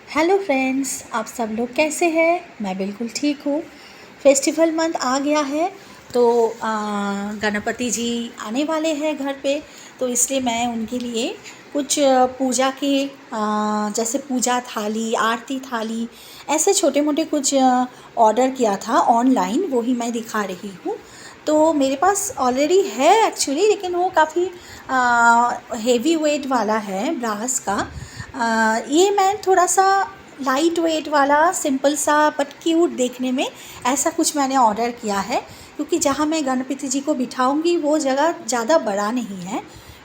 Hello friends, आप सब लोग कैसे हैं। मैं बिल्कुल ठीक हूँ। फेस्टिवल मंथ आ गया है तो गणपति जी आने वाले हैं घर पे, तो इसलिए मैं उनके लिए कुछ पूजा के जैसे पूजा थाली, आरती थाली, ऐसे छोटे मोटे कुछ ऑर्डर किया था ऑनलाइन, वो ही मैं दिखा रही हूँ। तो मेरे पास ऑलरेडी है एक्चुअली, लेकिन वो काफ़ी हेवी वेट वाला है, ब्रास का। ये मैं थोड़ा सा लाइट वेट वाला सिंपल सा बट क्यूट देखने में, ऐसा कुछ मैंने ऑर्डर किया है, क्योंकि जहाँ मैं गणपति जी को बिठाऊंगी वो जगह ज़्यादा बड़ा नहीं है।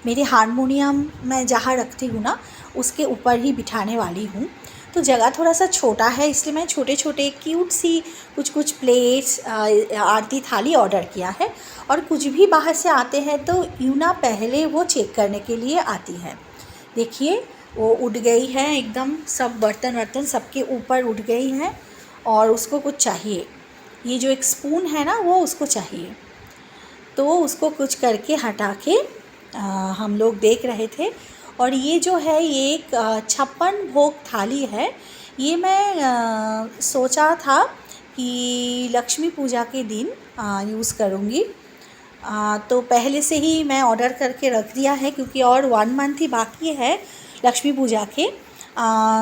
मेरे हारमोनियम मैं जहाँ रखती हूँ ना, उसके ऊपर ही बिठाने वाली हूँ, तो जगह थोड़ा सा छोटा है, इसलिए मैं छोटे छोटे क्यूट सी कुछ प्लेट्स, आरती थाली ऑर्डर किया है। और कुछ भी बाहर से आते हैं तो यूना पहले वो चेक करने के लिए आती है। देखिए, वो उड़ गई है एकदम, सब बर्तन वर्तन सबके ऊपर उड़ गई हैं, और उसको कुछ चाहिए। ये जो एक स्पून है ना, वो उसको चाहिए, तो उसको कुछ करके हटा के हम लोग देख रहे थे। और ये जो है, ये एक 56 भोग थाली है। ये मैं सोचा था कि लक्ष्मी पूजा के दिन यूज़ करूँगी। तो पहले से ही मैं ऑर्डर करके रख दिया है, क्योंकि और 1 मंथ ही बाकी है लक्ष्मी पूजा के।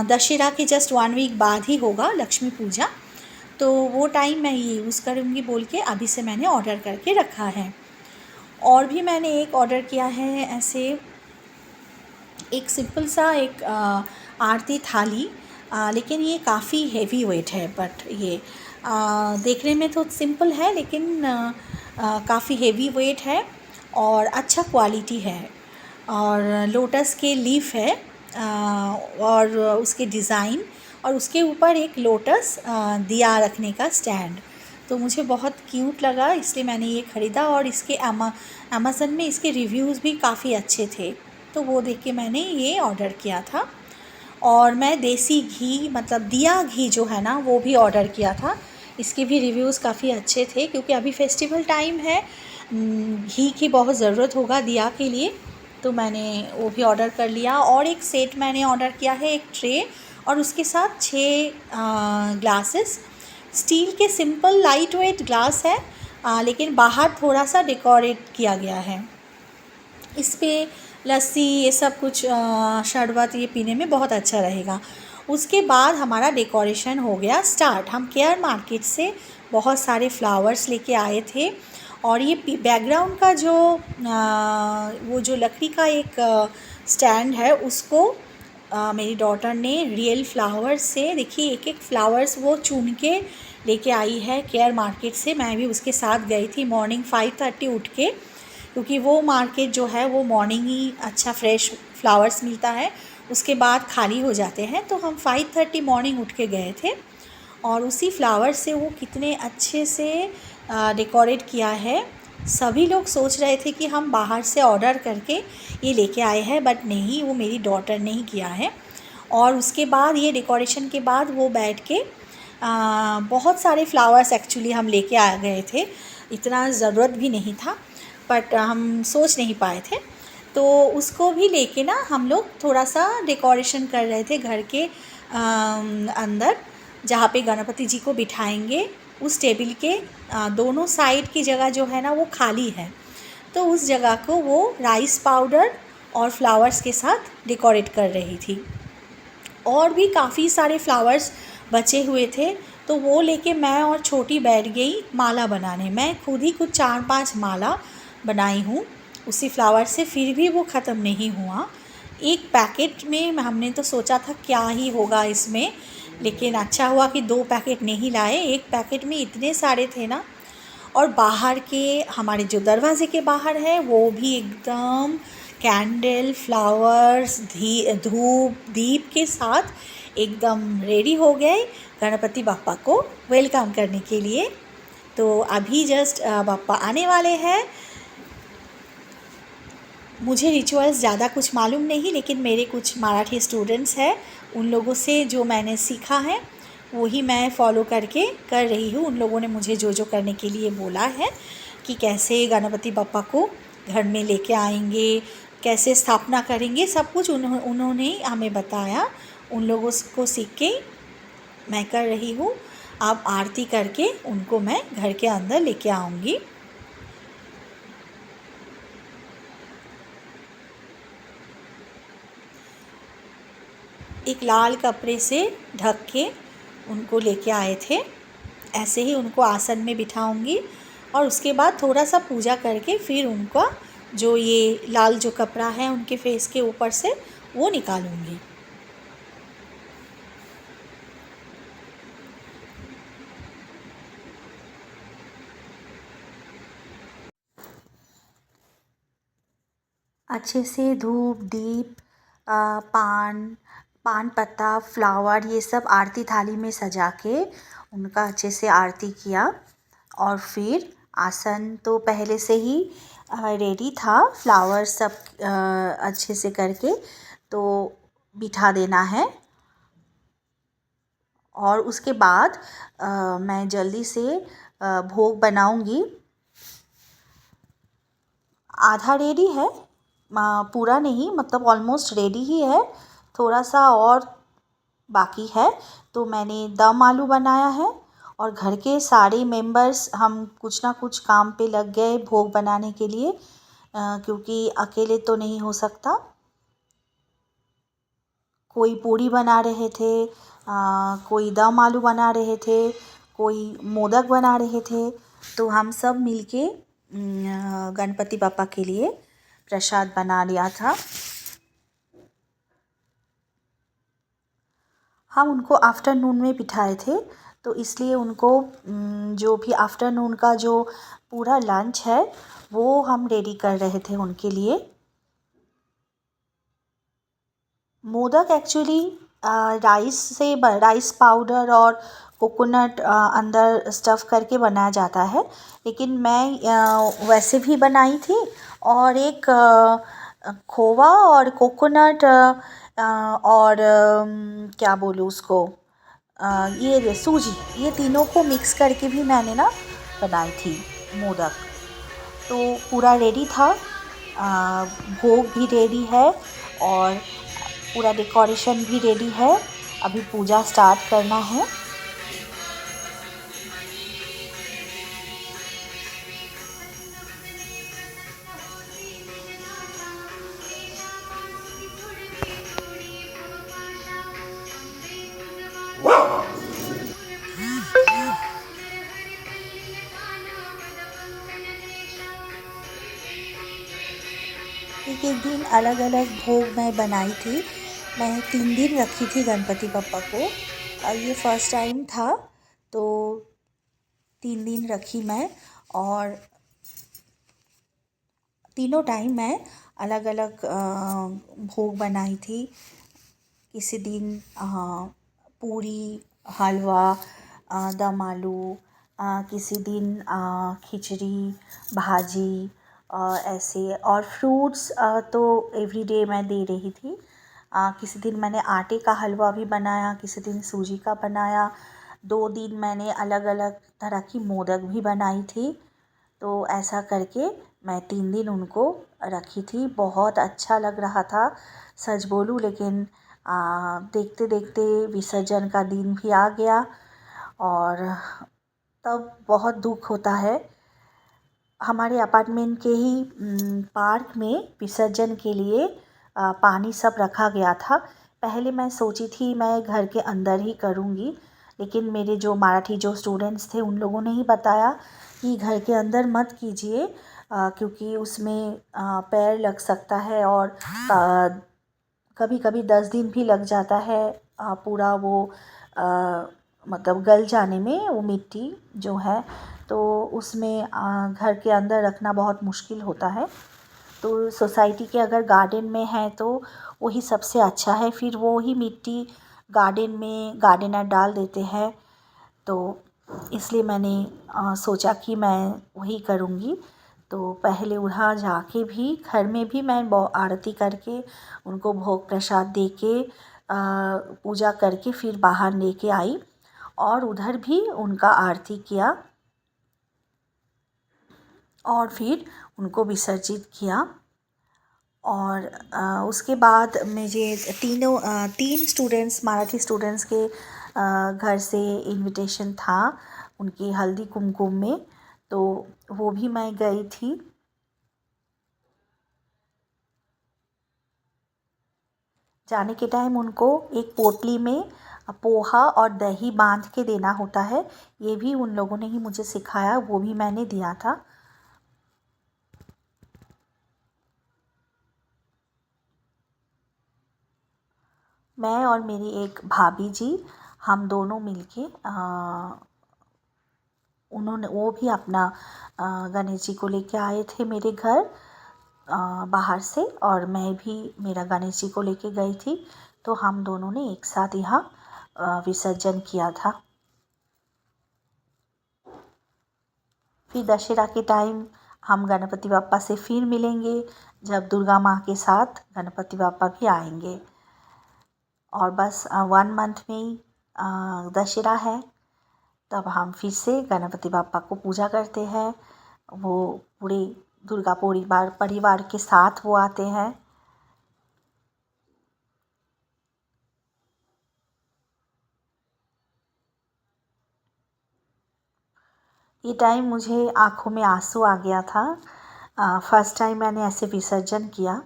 दशहरा के जस्ट 1 वीक बाद ही होगा लक्ष्मी पूजा, तो वो टाइम मैं ये यूज़ करूँगी बोल के अभी से मैंने ऑर्डर करके रखा है। और भी मैंने एक ऑर्डर किया है ऐसे, एक सिंपल सा एक आरती थाली, लेकिन ये काफ़ी हेवी वेट है। बट ये देखने में तो सिंपल है, लेकिन काफ़ी हेवी वेट है और अच्छा क्वालिटी है। और लोटस के लीफ है, और उसके डिज़ाइन, और उसके ऊपर एक लोटस दिया रखने का स्टैंड। तो मुझे बहुत क्यूट लगा, इसलिए मैंने ये ख़रीदा। और इसके अमेज़न में इसके रिव्यूज़ भी काफ़ी अच्छे थे, तो वो देख के मैंने ये ऑर्डर किया था। और मैं देसी घी, मतलब दिया घी जो है ना, वो भी ऑर्डर किया था। इसके भी रिव्यूज़ काफ़ी अच्छे थे, क्योंकि अभी फेस्टिवल टाइम है, घी की बहुत ज़रूरत होगा दिया के लिए, तो मैंने वो भी ऑर्डर कर लिया। और एक सेट मैंने ऑर्डर किया है, एक ट्रे, और उसके साथ 6 ग्लासेस, स्टील के सिंपल लाइट वेट ग्लास है, लेकिन बाहर थोड़ा सा डेकोरेट किया गया है। इस पे लस्सी, ये सब कुछ शरबत ये पीने में बहुत अच्छा रहेगा। उसके बाद हमारा डेकोरेशन हो गया स्टार्ट। हम केयर मार्केट से बहुत सारे फ्लावर्स लेके आए थे, और ये बैकग्राउंड का जो वो जो लकड़ी का एक स्टैंड है, उसको मेरी डॉटर ने रियल फ्लावर्स से, देखिए एक एक फ्लावर्स वो चुन के लेके आई है केयर मार्केट से। मैं भी उसके साथ गई थी मॉर्निंग 5:30 उठ के, क्योंकि वो मार्केट जो है वो मॉर्निंग ही अच्छा फ्रेश फ्लावर्स मिलता है, उसके बाद खाली हो जाते हैं। तो हम 5:30 मॉर्निंग उठ के गए थे, और उसी फ्लावर से वो कितने अच्छे से डेकोरेट किया है। सभी लोग सोच रहे थे कि हम बाहर से ऑर्डर करके ये लेके आए हैं, बट नहीं, वो मेरी डॉटर ने ही किया है। और उसके बाद ये डेकोरेशन के बाद वो बैठ के बहुत सारे फ्लावर्स एक्चुअली हम लेके आ गए थे, इतना ज़रूरत भी नहीं था, बट हम सोच नहीं पाए थे। तो उसको भी लेके ना हम लोग थोड़ा सा डेकोरेशन कर रहे थे घर के अंदर, जहाँ पे गणपति जी को बिठाएंगे। उस टेबल के दोनों साइड की जगह जो है ना, वो खाली है, तो उस जगह को वो राइस पाउडर और फ्लावर्स के साथ डेकोरेट कर रही थी। और भी काफ़ी सारे फ्लावर्स बचे हुए थे, तो वो लेके मैं और छोटी बैठ गई माला बनाने। मैं खुद ही कुछ 4-5 माला बनाई हूँ उसी फ्लावर से, फिर भी वो ख़त्म नहीं हुआ। एक पैकेट में हमने तो सोचा था क्या ही होगा इसमें, लेकिन अच्छा हुआ कि 2 पैकेट नहीं लाए, एक पैकेट में इतने सारे थे ना। और बाहर के हमारे जो दरवाज़े के बाहर है, वो भी एकदम कैंडल, फ्लावर्स, धूप, दीप के साथ एकदम रेडी हो गए गणपति बाप्पा को वेलकम करने के लिए। तो अभी जस्ट बाप्पा आने वाले हैं। मुझे रिचुअल्स ज़्यादा कुछ मालूम नहीं, लेकिन मेरे कुछ मराठी स्टूडेंट्स हैं, उन लोगों से जो मैंने सीखा है वही मैं फ़ॉलो करके कर रही हूँ। उन लोगों ने मुझे जो जो करने के लिए बोला है कि कैसे गणपति बप्पा को घर में लेके आएंगे, कैसे स्थापना करेंगे, सब कुछ उन्होंने हमें बताया। उन लोगों को सीख के मैं कर रही हूँ। अब आरती करके उनको मैं घर के अंदर लेके आऊँगी। एक लाल कपड़े से ढक के उनको लेके आए थे। ऐसे ही उनको आसन में बिठाऊंगी और उसके बाद थोड़ा सा पूजा करके फिर उनका जो ये लाल जो कपड़ा है उनके फेस के ऊपर से वो निकालूंगी। अच्छे से धूप दीप पान पत्ता फ्लावर ये सब आरती थाली में सजा के उनका अच्छे से आरती किया। और फिर आसन तो पहले से ही रेडी था, फ्लावर सब अच्छे से करके तो बिठा देना है। और उसके बाद मैं जल्दी से भोग बनाऊंगी। आधा रेडी है, पूरा नहीं, मतलब ऑलमोस्ट रेडी ही है, थोड़ा सा और बाकी है। तो मैंने दम आलू बनाया है और घर के सारे मेंबर्स हम कुछ ना कुछ काम पे लग गए भोग बनाने के लिए, क्योंकि अकेले तो नहीं हो सकता। कोई पूड़ी बना रहे थे, कोई दम आलू बना रहे थे, कोई मोदक बना रहे थे। तो हम सब मिलके गणपति पापा के लिए प्रसाद बना लिया था। हम उनको आफ्टरनून में बिठाए थे, तो इसलिए उनको जो भी आफ्टरनून का जो पूरा लंच है वो हम रेडी कर रहे थे उनके लिए। मोदक एक्चुअली राइस पाउडर और कोकोनट अंदर स्टफ़ करके बनाया जाता है, लेकिन मैं वैसे भी बनाई थी। और एक खोवा और कोकोनट और क्या बोलूँ उसको, ये सूजी, ये तीनों को मिक्स करके भी मैंने ना बनाई थी मोदक। तो पूरा रेडी था, भोग भी रेडी है और पूरा डेकोरेशन भी रेडी है। अभी पूजा स्टार्ट करना है। एक एक दिन अलग अलग भोग मैं बनाई थी। मैं 3 दिन रखी थी गणपति बप्पा को। ये फर्स्ट टाइम था, तो 3 दिन रखी मैं। और तीनों टाइम मैं अलग अलग भोग बनाई थी। किसी दिन पूरी हलवा, दम आलू, किसी दिन खिचड़ी भाजी, ऐसे। और फ्रूट्स तो एवरीडे मैं दे रही थी। किसी दिन मैंने आटे का हलवा भी बनाया, किसी दिन सूजी का बनाया। 2 दिन मैंने अलग अलग तरह की मोदक भी बनाई थी। तो ऐसा करके मैं 3 दिन उनको रखी थी। बहुत अच्छा लग रहा था, सच बोलूँ। लेकिन देखते देखते विसर्जन का दिन भी आ गया और तब बहुत दुख होता है। हमारे अपार्टमेंट के ही पार्क में विसर्जन के लिए पानी सब रखा गया था। पहले मैं सोची थी मैं घर के अंदर ही करूँगी, लेकिन मेरे जो मराठी जो स्टूडेंट्स थे उन लोगों ने ही बताया कि घर के अंदर मत कीजिए, क्योंकि उसमें पैर लग सकता है और कभी कभी 10 दिन भी लग जाता है पूरा वो मतलब गल जाने में, वो मिट्टी जो है। तो उसमें घर के अंदर रखना बहुत मुश्किल होता है। तो सोसाइटी के अगर गार्डन में है तो वही सबसे अच्छा है। फिर वो ही मिट्टी गार्डन में गार्डनर डाल देते हैं। तो इसलिए मैंने सोचा कि मैं वही करूँगी। तो पहले वहाँ जाके भी घर में भी मैं आरती करके उनको भोग प्रसाद दे के पूजा करके फिर बाहर लेके आई और उधर भी उनका आरती किया और फिर उनको विसर्जित किया। और उसके बाद मुझे तीन स्टूडेंट्स, मराठी स्टूडेंट्स के घर से इनविटेशन था उनकी हल्दी कुमकुम में, तो वो भी मैं गई थी। जाने के टाइम उनको एक पोटली में पोहा और दही बांध के देना होता है, ये भी उन लोगों ने ही मुझे सिखाया, वो भी मैंने दिया था। मैं और मेरी एक भाभी जी, हम दोनों मिलके वो भी अपना गणेश जी को लेके आए थे मेरे घर बाहर से, और मैं भी मेरा गणेश जी को लेके गई थी, तो हम दोनों ने एक साथ यहाँ विसर्जन किया था। फिर दशहरा के टाइम हम गणपति बाप्पा से फिर मिलेंगे, जब दुर्गा माँ के साथ गणपति बाप्पा भी आएंगे। और बस 1 मंथ में ही दशहरा है, तब हम फिर से गणपति बाप्पा को पूजा करते हैं। वो पूरे दुर्गा परिवार के साथ वो आते हैं। ये टाइम मुझे आँखों में आंसू आ गया था। फर्स्ट टाइम मैंने ऐसे विसर्जन किया।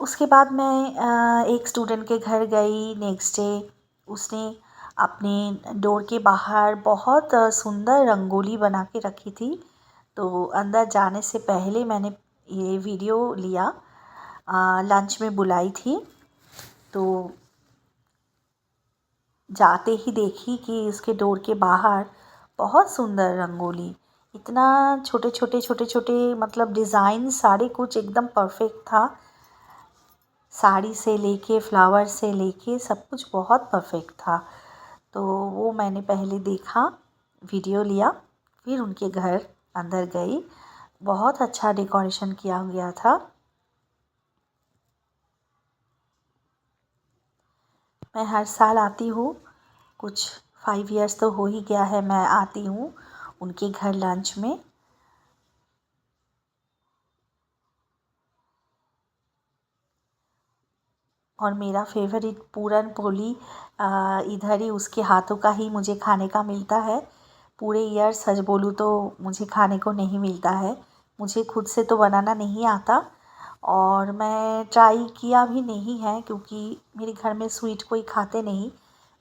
उसके बाद मैं एक स्टूडेंट के घर गई नेक्स्ट डे। उसने अपने डोर के बाहर बहुत सुंदर रंगोली बना के रखी थी, तो अंदर जाने से पहले मैंने ये वीडियो लिया। लंच में बुलाई थी, तो जाते ही देखी कि उसके डोर के बाहर बहुत सुंदर रंगोली, इतना छोटे छोटे मतलब डिज़ाइन सारे कुछ एकदम परफेक्ट था। साड़ी से लेके फ्लावर से लेके सब कुछ बहुत परफेक्ट था। तो वो मैंने पहले देखा, वीडियो लिया, फिर उनके घर अंदर गई। बहुत अच्छा डेकोरेशन किया गया था। मैं हर साल आती हूँ, कुछ 5 इयर्स तो हो ही गया है मैं आती हूँ उनके घर लंच में। और मेरा फेवरेट पूरन पोली इधर ही उसके हाथों का ही मुझे खाने का मिलता है। पूरे ईयर सच बोलूँ तो मुझे खाने को नहीं मिलता है। मुझे खुद से तो बनाना नहीं आता, और मैं ट्राई किया भी नहीं है, क्योंकि मेरे घर में स्वीट कोई खाते नहीं।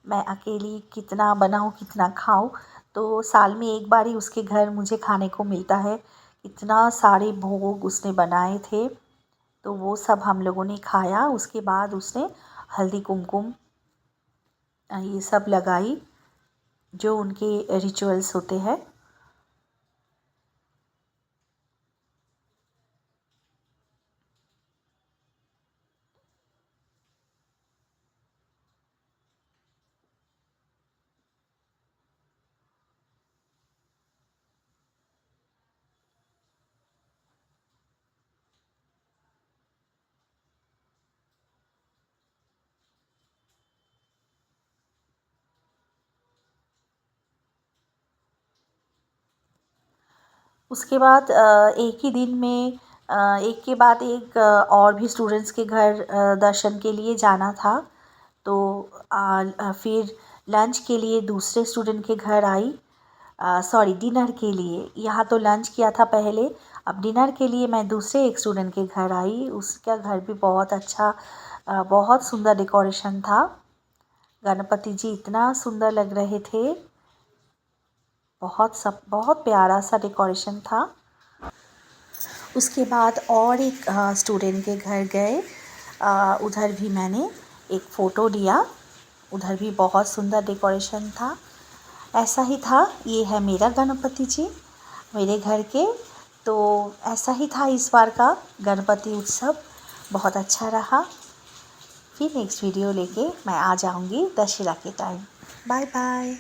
मैं अकेली कितना बनाऊँ कितना खाऊँ, तो साल में एक बार ही उसके घर मुझे खाने को मिलता है। इतना सारे भोग उसने बनाए थे, तो वो सब हम लोगों ने खाया। उसके बाद उसने हल्दी कुमकुम ये सब लगाई, जो उनके रिचुअल्स होते हैं। उसके बाद एक ही दिन में एक के बाद एक और भी स्टूडेंट्स के घर दर्शन के लिए जाना था, तो फिर लंच के लिए दूसरे स्टूडेंट के घर आई। सॉरी, डिनर के लिए। यहाँ तो लंच किया था पहले, अब डिनर के लिए मैं दूसरे एक स्टूडेंट के घर आई। उसका घर भी बहुत अच्छा, बहुत सुंदर डेकोरेशन था। गणपति जी इतना सुंदर लग रहे थे, बहुत प्यारा सा डेकोरेशन था। उसके बाद और एक स्टूडेंट के घर गए, उधर भी मैंने एक फ़ोटो लिया। उधर भी बहुत सुंदर डेकोरेशन था। ऐसा ही था। ये है मेरा गणपति जी मेरे घर के। तो ऐसा ही था इस बार का गणपति उत्सव, बहुत अच्छा रहा। फिर नेक्स्ट वीडियो लेके मैं आ जाऊँगी दशहरा के टाइम। Bye bye.